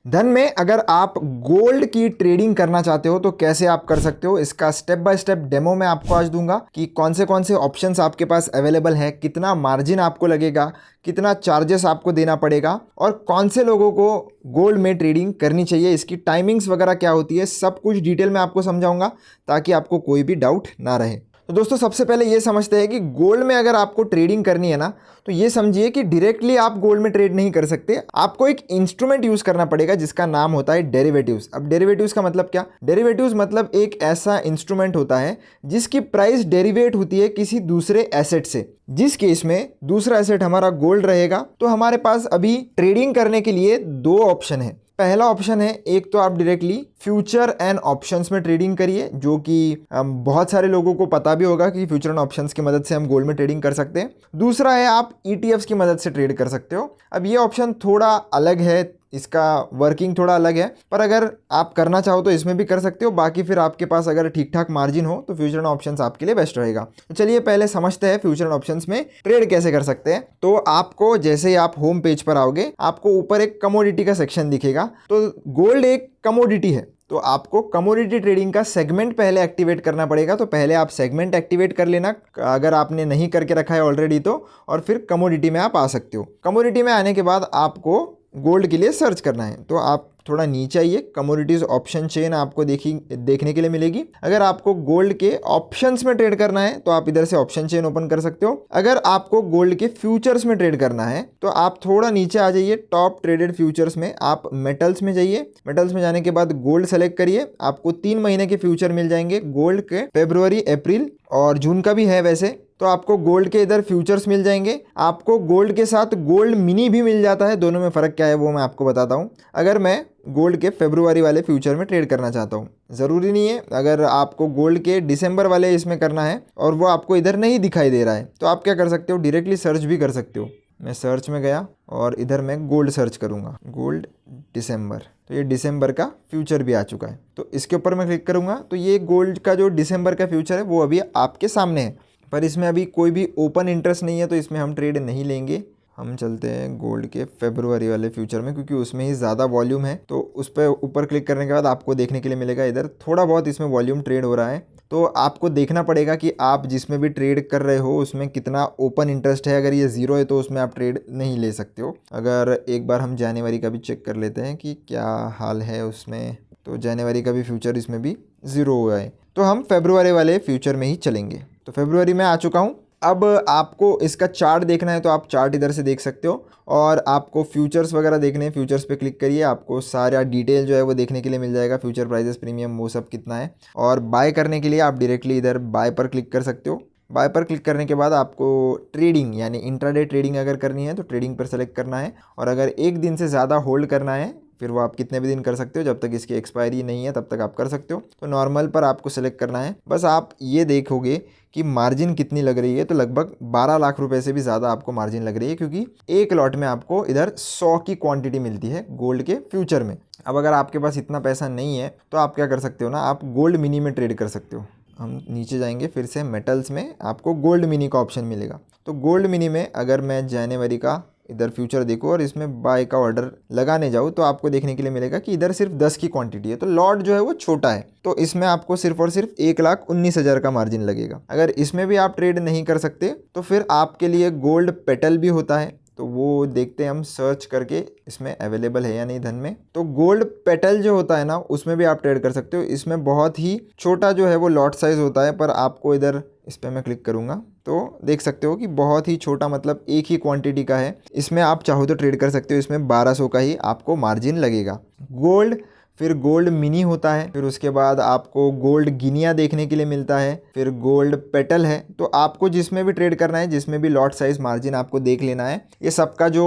धन में अगर आप गोल्ड की ट्रेडिंग करना चाहते हो तो कैसे आप कर सकते हो, इसका स्टेप बाय स्टेप डेमो मैं आपको आज दूंगा कि कौन से ऑप्शंस आपके पास अवेलेबल है, कितना मार्जिन आपको लगेगा, कितना चार्जेस आपको देना पड़ेगा और कौन से लोगों को गोल्ड में ट्रेडिंग करनी चाहिए, इसकी टाइमिंग्स वगैरह क्या होती है, सब कुछ डिटेल में आपको समझाऊंगा ताकि आपको कोई भी डाउट ना रहे। तो दोस्तों सबसे पहले ये समझते हैं कि गोल्ड में अगर आपको ट्रेडिंग करनी है ना, तो ये समझिए कि डायरेक्टली आप गोल्ड में ट्रेड नहीं कर सकते। आपको एक इंस्ट्रूमेंट यूज करना पड़ेगा जिसका नाम होता है डेरिवेटिव्स। अब डेरिवेटिव्स का मतलब क्या? डेरिवेटिव्स मतलब एक ऐसा इंस्ट्रूमेंट होता है जिसकी प्राइस डेरिवेट होती है किसी दूसरे एसेट से। जिस केस में दूसरा एसेट हमारा गोल्ड रहेगा तो हमारे पास अभी ट्रेडिंग करने के लिए दो ऑप्शन है। पहला ऑप्शन है, एक तो आप डायरेक्टली फ्यूचर एंड ऑप्शंस में ट्रेडिंग करिए, जो कि बहुत सारे लोगों को पता भी होगा कि फ्यूचर एंड ऑप्शंस की मदद से हम गोल्ड में ट्रेडिंग कर सकते हैं। दूसरा है आप ETFs की मदद से ट्रेड कर सकते हो। अब ये ऑप्शन थोड़ा अलग है, इसका वर्किंग थोड़ा अलग है, पर अगर आप करना चाहो तो इसमें भी कर सकते हो। बाकी फिर आपके पास अगर ठीक ठाक मार्जिन हो तो फ्यूचर एंड ऑप्शंस आपके लिए बेस्ट रहेगा। तो चलिए पहले समझते हैं फ्यूचर एंड ऑप्शंस में ट्रेड कैसे कर सकते हैं। तो आपको जैसे ही आप होम पेज पर आओगे, आपको ऊपर एक कमोडिटी का सेक्शन दिखेगा। तो गोल्ड एक कमोडिटी है, तो आपको कमोडिटी ट्रेडिंग का सेगमेंट पहले एक्टिवेट करना पड़ेगा। तो पहले आप सेगमेंट एक्टिवेट कर लेना अगर आपने नहीं करके रखा है ऑलरेडी तो, और फिर कमोडिटी में आप आ सकते हो। कमोडिटी में आने के बाद आपको गोल्ड के लिए सर्च करना है, तो आप थोड़ा नीचे आइए, कमोडिटीज ऑप्शन चेन आपको देखने के लिए मिलेगी। अगर आपको गोल्ड के ऑप्शंस में ट्रेड करना है तो आप इधर से ऑप्शन चेन ओपन कर सकते हो। अगर आपको गोल्ड के फ्यूचर्स में ट्रेड करना है तो आप थोड़ा नीचे आ जाइए, टॉप ट्रेडेड फ्यूचर्स में आप मेटल्स में जाइए। मेटल्स में जाने के बाद गोल्ड सेलेक्ट करिए, आपको 3 महीने के फ्यूचर मिल जाएंगे गोल्ड के, फरवरी, अप्रैल और जून का भी है वैसे। तो आपको गोल्ड के इधर फ्यूचर्स मिल जाएंगे। आपको गोल्ड के साथ गोल्ड मिनी भी मिल जाता है, दोनों में फ़र्क क्या है वो मैं आपको बताता हूँ। अगर मैं गोल्ड के फरवरी वाले फ्यूचर में ट्रेड करना चाहता हूँ, ज़रूरी नहीं है, अगर आपको गोल्ड के दिसंबर वाले इसमें करना है और वो आपको इधर नहीं दिखाई दे रहा है तो आप क्या कर सकते हो, डायरेक्टली सर्च भी कर सकते हो। मैं सर्च में गया और इधर मैं गोल्ड सर्च करूँगा, गोल्ड दिसंबर, तो ये दिसंबर का फ्यूचर भी आ चुका है। तो इसके ऊपर मैं क्लिक करूँगा तो ये गोल्ड का जो दिसंबर का फ्यूचर है वो अभी आपके सामने है, पर इसमें अभी कोई भी ओपन इंटरेस्ट नहीं है तो इसमें हम ट्रेड नहीं लेंगे। हम चलते हैं गोल्ड के फरवरी वाले फ्यूचर में, क्योंकि उसमें ही ज़्यादा वॉल्यूम है। तो उस पर ऊपर क्लिक करने के बाद आपको देखने के लिए मिलेगा इधर थोड़ा बहुत इसमें वॉल्यूम ट्रेड हो रहा है। तो आपको देखना पड़ेगा कि आप जिसमें भी ट्रेड कर रहे हो उसमें कितना ओपन इंटरेस्ट है। अगर ये ज़ीरो है तो उसमें आप ट्रेड नहीं ले सकते हो। अगर एक बार हम जनवरी का भी चेक कर लेते हैं कि क्या हाल है उसमें, तो जनवरी का भी फ्यूचर इसमें भी ज़ीरो हुआ है। तो हम फरवरी वाले फ्यूचर में ही चलेंगे। तो फरवरी में आ चुका हूँ। अब आपको इसका चार्ट देखना है तो आप चार्ट इधर से देख सकते हो, और आपको फ्यूचर्स वगैरह देखने हैं, फ्यूचर्स पे क्लिक करिए, आपको सारा डिटेल जो है वो देखने के लिए मिल जाएगा, फ्यूचर प्राइजेस, प्रीमियम, वो सब कितना है। और बाय करने के लिए आप डायरेक्टली इधर बाय पर क्लिक कर सकते हो। बाय पर क्लिक करने के बाद आपको ट्रेडिंग यानी इंट्राडे ट्रेडिंग अगर करनी है तो ट्रेडिंग पर सेलेक्ट करना है, और अगर एक दिन से ज़्यादा होल्ड करना है फिर वो आप कितने भी दिन कर सकते हो, जब तक इसकी एक्सपायरी नहीं है तब तक आप कर सकते हो। तो नॉर्मल पर आपको सेलेक्ट करना है। बस आप ये देखोगे कि मार्जिन कितनी लग रही है, तो लगभग 12 लाख रुपए से भी ज़्यादा आपको मार्जिन लग रही है, क्योंकि एक लॉट में आपको इधर 100 की क्वांटिटी मिलती है गोल्ड के फ्यूचर में। अब अगर आपके पास इतना पैसा नहीं है तो आप क्या कर सकते हो ना, आप गोल्ड मिनी में ट्रेड कर सकते हो। हम नीचे जाएंगे, फिर से मेटल्स में आपको गोल्ड मिनी का ऑप्शन मिलेगा। तो गोल्ड मिनी में अगर मैं जनवरी का इधर फ्यूचर देखो और इसमें बाय का ऑर्डर लगाने जाऊँ तो आपको देखने के लिए मिलेगा कि इधर सिर्फ 10 की क्वांटिटी है, तो लॉट जो है वो छोटा है। तो इसमें आपको सिर्फ और सिर्फ 1,19,000 का मार्जिन लगेगा। अगर इसमें भी आप ट्रेड नहीं कर सकते तो फिर आपके लिए गोल्ड पेटल भी होता है, तो वो देखते हैं हम सर्च करके इसमें अवेलेबल है या नहीं धन में। तो गोल्ड पेटल जो होता है ना, उसमें भी आप ट्रेड कर सकते हो। इसमें बहुत ही छोटा जो है वो लॉट साइज़ होता है, पर आपको इधर इस पर मैं क्लिक करूँगा तो देख सकते हो कि बहुत ही छोटा, मतलब एक ही क्वांटिटी का है। इसमें आप चाहो तो ट्रेड कर सकते हो, इसमें 1200 का ही आपको मार्जिन लगेगा। गोल्ड, फिर गोल्ड मिनी होता है, फिर उसके बाद आपको गोल्ड गिनिया देखने के लिए मिलता है, फिर गोल्ड पेटल है। तो आपको जिसमें भी ट्रेड करना है, जिसमें भी लॉट साइज मार्जिन आपको देख लेना है। ये सबका जो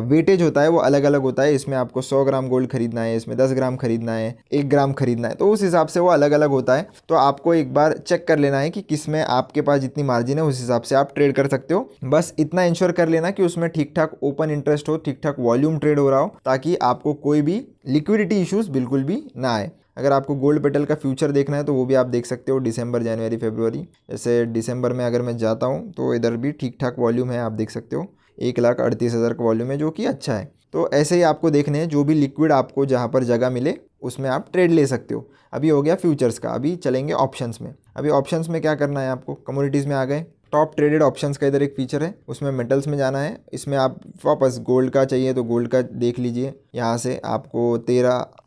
वेटेज होता है वो अलग अलग होता है। इसमें आपको 100 ग्राम गोल्ड खरीदना है, इसमें 10 ग्राम खरीदना है, 1 ग्राम खरीदना है, तो उस हिसाब से वो अलग अलग होता है। तो आपको एक बार चेक कर लेना है कि किस में आपके पास जितनी मार्जिन है उस हिसाब से आप ट्रेड कर सकते हो। बस इतना इंश्योर कर लेना कि उसमें ठीक ठाक ओपन इंटरेस्ट हो, ठीक ठाक वॉल्यूम ट्रेड हो रहा हो, ताकि आपको कोई भी लिक्विडिटी इश्यूज बिल्कुल भी ना आए। अगर आपको गोल्ड पेटल का फ्यूचर देखना है तो वो भी आप देख सकते हो, दिसंबर, जनवरी, फरवरी। जैसे दिसंबर में अगर मैं जाता हूँ तो इधर भी ठीक ठाक वॉल्यूम है, आप देख सकते हो 1,38,000 का वॉल्यूम है, जो कि अच्छा है। तो ऐसे ही आपको देखने हैं, जो भी लिक्विड आपको जहाँ पर जगह मिले उसमें आप ट्रेड ले सकते हो। अभी हो गया फ्यूचर्स का, अभी चलेंगे ऑप्शंस में। अभी ऑप्शंस में क्या करना है आपको, कमोडिटीज़ में आ गए, टॉप ट्रेडेड ऑप्शंस का इधर एक फीचर है, उसमें मेटल्स में जाना है। इसमें आप वापस गोल्ड का चाहिए तो गोल्ड का देख लीजिए, यहाँ से आपको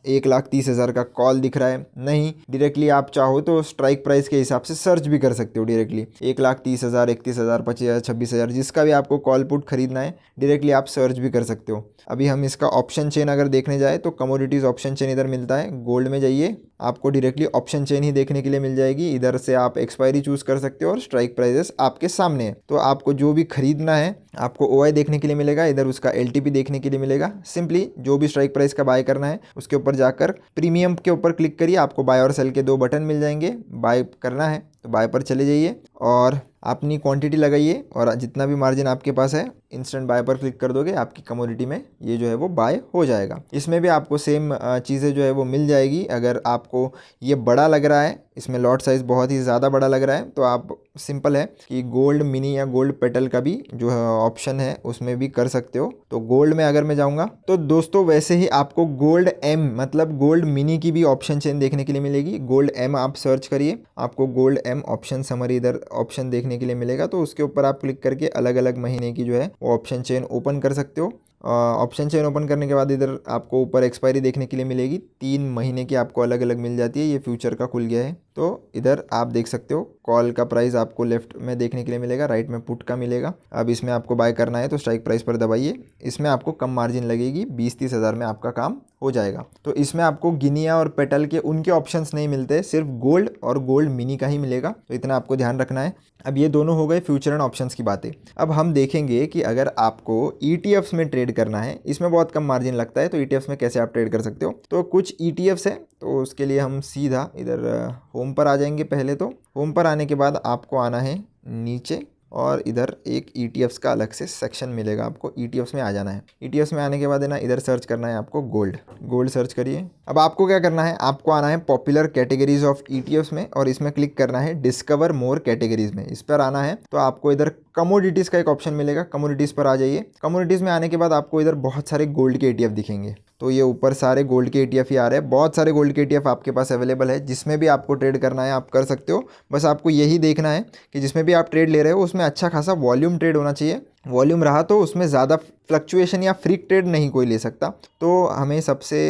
1,30,000 का कॉल दिख रहा है। नहीं, डायरेक्टली आप चाहो तो स्ट्राइक प्राइस के हिसाब से सर्च भी कर सकते हो डायरेक्टली, 1,30,000, 31,000, 25,000, 26,000, जिसका भी आपको कॉल पुट खरीदना है डायरेक्टली आप सर्च भी कर सकते हो। अभी हम इसका ऑप्शन चेन अगर देखने जाए तो कमोडिटीज़ ऑप्शन चेन इधर मिलता है, गोल्ड में जाइए आपको डायरेक्टली ऑप्शन चेन ही देखने के लिए मिल जाएगी। इधर से आप एक्सपायरी चूज़ कर सकते हो और स्ट्राइक प्राइजेस आपके सामने है। तो आपको जो भी खरीदना है, आपको OI देखने के लिए मिलेगा, इधर उसका LTP देखने के लिए मिलेगा। सिंपली जो भी स्ट्राइक प्राइस का बाय करना है उसके ऊपर जाकर प्रीमियम के ऊपर क्लिक करिए, आपको बाय और सेल के 2 बटन मिल जाएंगे। बाय करना है तो बाय पर चले जाइए और अपनी क्वांटिटी लगाइए और जितना भी मार्जिन आपके पास है इंस्टेंट बाय पर क्लिक कर दोगे, आपकी कमोडिटी में ये जो है वो बाय हो जाएगा। इसमें भी आपको सेम चीज़ें जो है वो मिल जाएगी। अगर आपको ये बड़ा लग रहा है, इसमें लॉट साइज़ बहुत ही ज़्यादा बड़ा लग रहा है, तो आप सिंपल है कि गोल्ड मिनी या गोल्ड पेटल का भी जो है ऑप्शन है उसमें भी कर सकते हो। तो गोल्ड में अगर मैं जाऊँगा तो दोस्तों वैसे ही आपको गोल्ड M मतलब गोल्ड मिनी की भी ऑप्शन चेन देखने के लिए मिलेगी। गोल्ड M आप सर्च करिए, आपको गोल्ड M ऑप्शन समरी इधर ऑप्शन देखने के लिए मिलेगा। तो उसके ऊपर आप क्लिक करके अलग अलग महीने की जो है वो ऑप्शन चेन ओपन कर सकते हो। ऑप्शन चेन ओपन करने के बाद इधर आपको ऊपर एक्सपायरी देखने के लिए मिलेगी, 3 महीने की आपको अलग अलग मिल जाती है। ये फ्यूचर का खुल गया है तो इधर आप देख सकते हो। कॉल का प्राइस आपको लेफ्ट में देखने के लिए मिलेगा, राइट में पुट का मिलेगा। अब इसमें आपको बाय करना है तो स्ट्राइक प्राइस पर दबाइए। इसमें आपको कम मार्जिन लगेगी, 20-30 हज़ार में आपका काम हो जाएगा। तो इसमें आपको गिनिया और पेटल के उनके ऑप्शंस नहीं मिलते, सिर्फ गोल्ड और गोल्ड मिनी का ही मिलेगा। तो इतना आपको ध्यान रखना है। अब ये दोनों हो गए फ्यूचर एंड ऑप्शंस की बातें। अब हम देखेंगे कि अगर आपको ETFs में ट्रेड करना है, इसमें बहुत कम मार्जिन लगता है, तो ETFs में कैसे आप ट्रेड कर सकते हो। तो कुछ ETFs है, तो उसके लिए हम सीधा इधर होम पर आ जाएंगे। पहले तो होम पर आने के बाद आपको आना है नीचे और इधर एक ETFs का अलग से सेक्शन मिलेगा, आपको ETFs में आ जाना है। ETFs में आने के बाद है ना, इधर सर्च करना है आपको गोल्ड सर्च करिए। अब आपको क्या करना है, आपको आना है पॉपुलर कैटेगरीज ऑफ ETFs में और इसमें क्लिक करना है डिस्कवर मोर कैटेगरीज में। इस पर आना है तो आपको इधर कमोडिटीज़ का एक ऑप्शन मिलेगा, कमोडिटीज़ पर आ जाइए। कमोडिटीज़ में आने के बाद आपको इधर बहुत सारे गोल्ड के ETF दिखेंगे। तो ये ऊपर सारे गोल्ड के ETF ही आ रहे हैं, बहुत सारे गोल्ड के ETF आपके पास अवेलेबल है। जिसमें भी आपको ट्रेड करना है आप कर सकते हो। बस आपको यही देखना है कि जिसमें भी आप ट्रेड ले रहे हो उसमें अच्छा खासा वॉल्यूम ट्रेड होना चाहिए। वॉल्यूम रहा तो उसमें ज़्यादा फ्लक्चुएशन या फ्रीक ट्रेड नहीं कोई ले सकता। तो हमें सबसे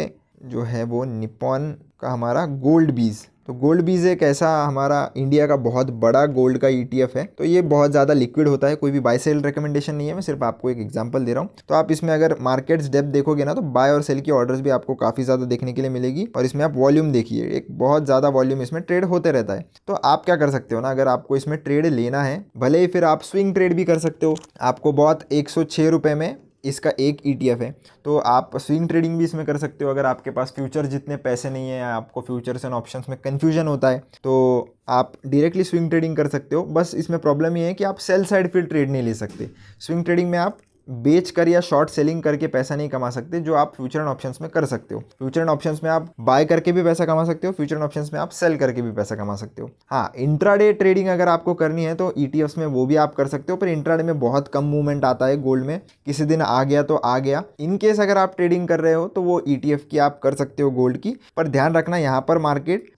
जो है वो निप्पॉन का हमारा गोल्ड बीज, तो गोल्ड बीज एक ऐसा हमारा इंडिया का बहुत बड़ा गोल्ड का ETF है। तो ये बहुत ज़्यादा लिक्विड होता है, कोई भी बाय सेल रिकमेंडेशन नहीं है, मैं सिर्फ आपको एक एग्जांपल दे रहा हूँ। तो आप इसमें अगर मार्केट्स डेप्थ देखोगे ना तो बाय और सेल की ऑर्डर्स भी आपको काफ़ी ज़्यादा देखने के लिए मिलेगी। और इसमें आप वॉल्यूम देखिए, एक बहुत ज़्यादा वॉल्यूम इसमें ट्रेड होते रहता है। तो आप क्या कर सकते हो ना, अगर आपको इसमें ट्रेड लेना है, भले ही फिर आप स्विंग ट्रेड भी कर सकते हो। आपको बहुत 106 रुपये में इसका एक ETF है, तो आप स्विंग ट्रेडिंग भी इसमें कर सकते हो। अगर आपके पास फ्यूचर जितने पैसे नहीं है, आपको फ्यूचर्स एंड ऑप्शंस में कन्फ्यूजन होता है, तो आप डायरेक्टली स्विंग ट्रेडिंग कर सकते हो। बस इसमें प्रॉब्लम ये है कि आप सेल साइड फिर ट्रेड नहीं ले सकते। स्विंग ट्रेडिंग में आप बेच कर या शॉर्ट सेलिंग करके पैसा नहीं कमा सकते, जो आप फ्यूचर एंड ऑप्शंस में कर सकते हो। फ्यूचर एंड ऑप्शंस में आप बाय करके भी पैसा कमा सकते हो, फ्यूचर एंड ऑप्शंस में आप सेल करके भी पैसा कमा सकते हो। हाँ, इंट्राडे ट्रेडिंग अगर आपको करनी है तो ETFs में वो भी आप कर सकते हो, पर इंट्राडे में बहुत कम मूवमेंट आता है गोल्ड में, किसी दिन आ गया तो आ गया। इनकेस अगर आप ट्रेडिंग कर रहे हो तो वो ETF की आप कर सकते हो गोल्ड की। पर ध्यान रखना, यहाँ पर मार्केट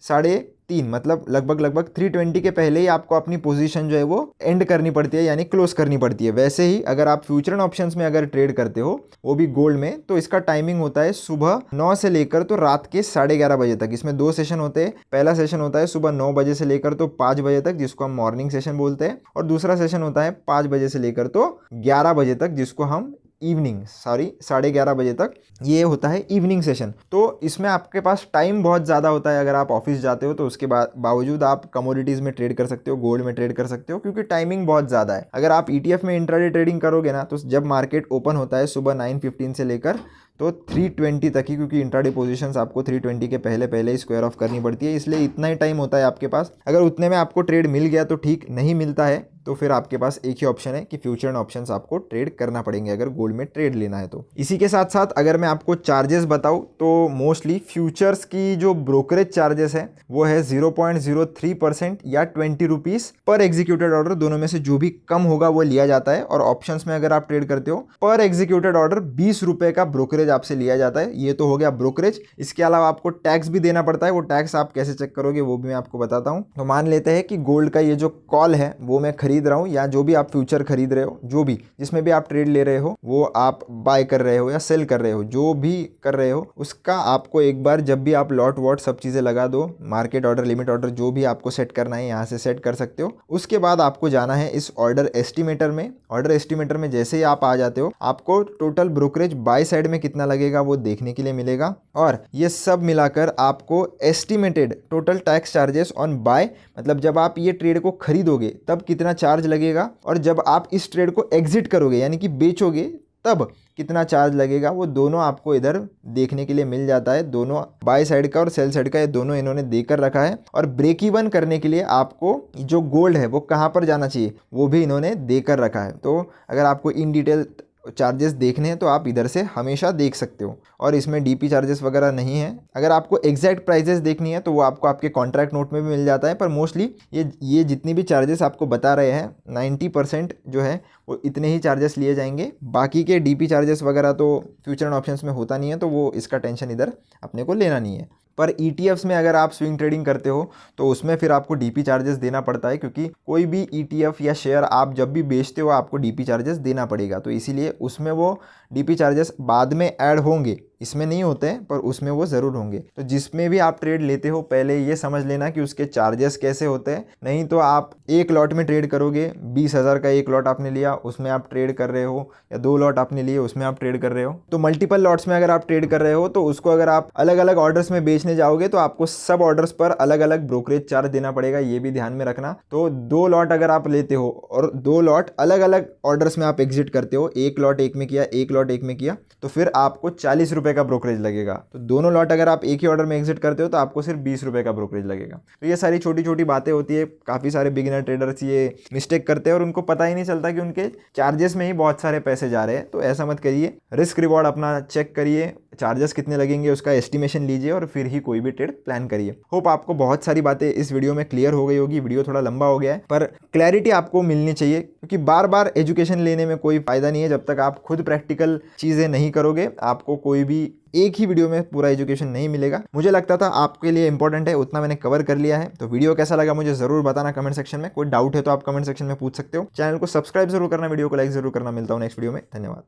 3.5 मतलब लगभग 320 के पहले ही आपको अपनी पोजीशन जो है वो एंड करनी पड़ती है, यानी क्लोज करनी पड़ती है। वैसे ही अगर आप फ्यूचर एंड ऑप्शंस में अगर ट्रेड करते हो वो भी गोल्ड में, तो इसका टाइमिंग होता है सुबह 9 से लेकर तो रात के 11:30 बजे तक। इसमें 2 सेशन होते हैं। पहला सेशन होता है सुबह 9 बजे से लेकर तो 5 बजे तक, जिसको हम मॉर्निंग सेशन बोलते हैं, और दूसरा सेशन होता है 5 बजे से लेकर तो 11 बजे तक, जिसको हम 11:30 बजे तक, ये होता है इवनिंग सेशन। तो इसमें आपके पास टाइम बहुत ज़्यादा होता है। अगर आप ऑफिस जाते हो तो उसके बावजूद आप कमोडिटीज़ में ट्रेड कर सकते हो, गोल्ड में ट्रेड कर सकते हो, क्योंकि टाइमिंग बहुत ज़्यादा है। अगर आप ETF में इंट्राडे ट्रेडिंग करोगे ना, तो जब मार्केट ओपन होता है सुबह 9:15 से लेकर तो 320 तक ही, क्योंकि इंट्राडे पोजीशंस आपको 320 के पहले ही स्क्वायर ऑफ करनी पड़ती है, इसलिए इतना ही टाइम होता है आपके पास। अगर उतने में आपको ट्रेड मिल गया तो ठीक, नहीं मिलता है तो फिर आपके पास एक ही ऑप्शन है कि फ्यूचर एंड ऑप्शंस आपको ट्रेड करना पड़ेंगे अगर गोल्ड में ट्रेड लेना है तो। इसी के साथ साथ अगर मैं आपको चार्जेस बताऊं तो मोस्टली फ्यूचर्स की जो ब्रोकरेज चार्जेस है वो है 0.03% या 20 रुपीज़ पर एग्जीक्यूटेड ऑर्डर, दोनों में से जो भी कम होगा वो लिया जाता है। और ऑप्शंस में अगर आप ट्रेड करते हो पर एग्जीक्यूटेड ऑर्डर 20 रुपए का ब्रोकरेज आपसे लिया जाता है। ये तो हो गया ब्रोकरेज। इसके अलावा आपको टैक्स भी देना पड़ता है। वो टैक्स आप कैसे चेक करोगे वो भी मैं आपको बताता हूँ। तो मान लेते हैं कि गोल्ड का ये जो कॉल है वो मैं खरीद रहा हूँ, या जो भी आप फ्यूचर खरीद रहे हो, जो भी जिसमें भी आप ट्रेड ले रहे हो, वो आप बाय कर रहे हो या सेल कर रहे हो, जो भी कर रहे हो उसका आपको एक बार जब भी आप लॉट वॉट सब चीज़ें लगा दो, मार्केट ऑर्डर, लिमिट ऑर्डर जो भी आपको सेट करना है यहाँ से सेट कर सकते हो। उसके बाद आपको जाना है इस ऑर्डर एस्टिमेटर में। ऑर्डर एस्टिमेटर में जैसे ही आप आ जाते हो आपको टोटल ब्रोकरेज बाय साइड में कितना लगेगा वो देखने के लिए मिलेगा, और ये सब मिलाकर आपको estimated total tax charges on buy, मतलब जब आप ये ट्रेड को खरीदोगे तब कितना चार्ज लगेगा, और जब आप इस ट्रेड को एग्जिट करोगे यानी कि बेचोगे तब कितना चार्ज लगेगा, वो दोनों आपको इधर देखने के लिए मिल जाता है। दोनों बाय साइड का और सेल साइड का ये दोनों इन्होंने देकर रखा है। और ब्रेक इवन करने के लिए आपको जो गोल्ड है वो कहाँ पर जाना चाहिए वो भी इन्होंने देकर रखा है। तो अगर आपको इन डिटेल चार्जेस देखने हैं तो आप इधर से हमेशा देख सकते हो, और इसमें डीपी चार्जेस वगैरह नहीं है। अगर आपको एग्जैक्ट प्राइजेस देखनी है तो वो आपको आपके कॉन्ट्रैक्ट नोट में भी मिल जाता है, पर मोस्टली ये जितनी भी चार्जेस आपको बता रहे हैं 90% जो है वो इतने ही चार्जेस लिए जाएंगे। बाकी के डीपी चार्जेस वगैरह तो फ्यूचर एंड ऑप्शंस में होता नहीं है, तो वो इसका टेंशन इधर अपने को लेना नहीं है। पर ETFs में अगर आप स्विंग ट्रेडिंग करते हो तो उसमें फिर आपको डीपी चार्जेस देना पड़ता है, क्योंकि कोई भी ETF या शेयर आप जब भी बेचते हो आपको डीपी चार्जेस देना पड़ेगा। तो इसीलिए उसमें वो डीपी चार्जेस बाद में ऐड होंगे, इसमें नहीं होते हैं पर उसमें वो ज़रूर होंगे। तो जिसमें भी आप ट्रेड लेते हो पहले ये समझ लेना कि उसके चार्जेस कैसे होते हैं, नहीं तो आप एक लॉट में ट्रेड करोगे, 20,000 का एक लॉट आपने लिया उसमें आप ट्रेड कर रहे हो, या 2 लॉट आपने लिए उसमें आप ट्रेड कर रहे हो। तो मल्टीपल लॉट्स में अगर आप ट्रेड कर रहे हो तो उसको अगर आप अलग अलग ऑर्डर्स में बेचने जाओगे तो आपको सब ऑर्डर्स पर अलग अलग ब्रोकरेज चार्ज देना पड़ेगा, ये भी ध्यान में रखना। तो 2 लॉट अगर आप लेते हो और 2 लॉट अलग अलग ऑर्डर्स में आप एग्जिट करते हो, एक लॉट एक में किया, एक लॉट एक में किया, तो फिर आपको 40 रुपए का ब्रोकरेज लगेगा। तो दोनों लॉट अगर आप एक ही ऑर्डर में एग्जिट करते हो तो आपको सिर्फ 20 रुपए का ब्रोकरेज लगेगा। तो ये सारी छोटी छोटी बातें होती है, काफ़ी सारे बिगिनर ट्रेडर्स ये मिस्टेक करते हैं और उनको पता ही नहीं चलता कि उनके चार्जेस में ही बहुत सारे पैसे जा रहे हैं। तो ऐसा मत करिए, रिस्क रिवॉर्ड अपना चेक करिए, चार्जेस कितने लगेंगे उसका एस्टिमेशन लीजिए और फिर ही कोई भी ट्रेड प्लान करिए। होप आपको बहुत सारी बातें इस वीडियो में क्लियर हो गई होगी। वीडियो थोड़ा लंबा हो गया है पर क्लैरिटी आपको मिलनी चाहिए, क्योंकि बार बार एजुकेशन लेने में कोई फायदा नहीं है जब तक आप खुद प्रैक्टिकल चीज़ें नहीं करोगे। आपको कोई भी एक ही वीडियो में पूरा एजुकेशन नहीं मिलेगा। मुझे लगता था आपके लिए इंपॉर्टेंट है, उतना मैंने कवर कर लिया है। तो वीडियो कैसा लगा मुझे जरूर बताना कमेंट सेक्शन में। कोई डाउट है तो आप कमेंट सेक्शन में पूछ सकते हो। चैनल को सब्सक्राइब जरूर करना, वीडियो को लाइक जरूर करना। मिलता हूँ नेक्स्ट वीडियो में, धन्यवाद।